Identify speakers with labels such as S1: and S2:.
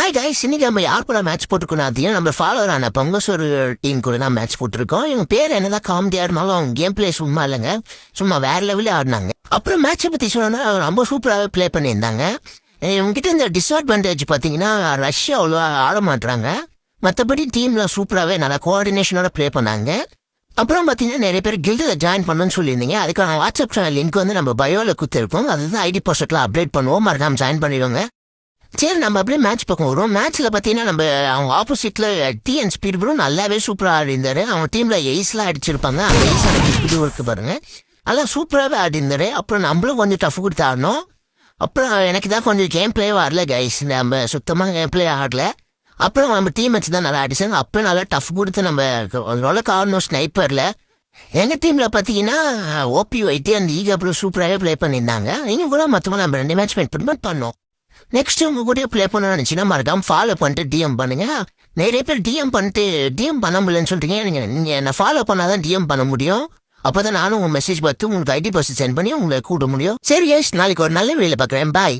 S1: Hi guys, இன்னைக்கு நம்ம யார் கூட மேட்ச் போட்டுருக்கோம் அப்படின்னா நம்ம ஃபாலோவர் ஆன பொங்கசோர் டீம் கூட தான் மேட்ச் போட்டிருக்கோம். இவங்க பேர் என்னதான் காமெடியா இருந்தாலும் அவங்க கேம் பிளே சும்மா இல்லைங்க, சும்மா வேற லெவலில் ஆடினாங்க. அப்புறம் மேட்சை பற்றி சொன்னா ரொம்ப சூப்பராகவே ப்ளே பண்ணியிருந்தாங்க. இவங்ககிட்ட இந்த டிஸ்அட்வான்டேஜ் பார்த்தீங்கன்னா ரஷ்யா அவ்வளோ ஆட மாட்டுறாங்க. மற்றபடி டீமில் சூப்பராகவே நல்லா கோஆர்டினேஷனோட ப்ளே பண்ணாங்க. அப்புறம் பார்த்தீங்கன்னா நிறைய பேர் கில்டில் ஜாயின் பண்ணணும்னு சொல்லியிருந்தீங்க. அதுக்கான வாட்ஸ்அப் சேனல் லிங்க் வந்து நம்ம பயோவில் கொடுத்துருக்கோம். அதுதான் ஐடி போஸ்டர்ல அப்டேட் பண்ணுவோம், மறக்காம ஜாயின் பண்ணிடுவோங்க. சரி, நம்ம அப்படியே மேட்ச் பக்கம் வரும். மேட்ச்ல பார்த்தீங்கன்னா நம்ம அவங்க ஆப்போசிட்ல டிஎன் ஸ்பீட் ப்ரோ நல்லாவே சூப்பராக ஆடி இருந்தாரு. அவங்க டீம்ல எய்ஸ்லாம் அடிச்சிருப்பாங்க. அந்த எய்ஸ் அடிச்சு இருக்கு பாருங்க, அதெல்லாம் சூப்பராகவே ஆடி இருந்தாரு. அப்புறம் நம்மளும் கொஞ்சம் டஃப் கொடுத்து ஆடணும். அப்புறம் எனக்கு தான் கொஞ்சம் கேம் பிளே ஆடல கைஸ், நம்ம சுத்தமாக கேம் பிளே ஆடல. அப்புறம் நம்ம டீம் வச்சு தான் நல்லா ஆடிச்சாங்க. அப்புறம் நல்லா டஃப் கொடுத்து நம்ம ஓரளவுக்கு ஆடணும் ஸ்னைப்பர்ல. எங்கள் டீமில் பார்த்தீங்கன்னா ஓபி ஒயிட்டி அந்த ஈகா ப்ரோ சூப்பராகவே ப்ளே பண்ணியிருந்தாங்க. இவங்க கூட மொத்தமாக நம்ம 2 மேட்ச் பண்ணோம். நெக்ஸ்ட் உங்க கூட ப்ளே பண்ண நினைச்சுன்னா மறக்காம ஃபாலோ பண்ணிட்டு டிஎம் பண்ணுங்க. நிறைய பேர் டிஎம் பண்ண முடியலன்னு சொல்றீங்க. நீங்க என்ன ஃபாலோ பண்ணாதான் டிஎம் பண்ண முடியும். அப்பதான் நானும் உங்க மெசேஜ் பார்த்து உங்களுக்கு ஐடி பாஸ் சென்ட் பண்ணி உங்களை கூட்ட முடியும். சரி, நாளைக்கு ஒரு நல்ல வேலை பார்க்குறேன். பாய்.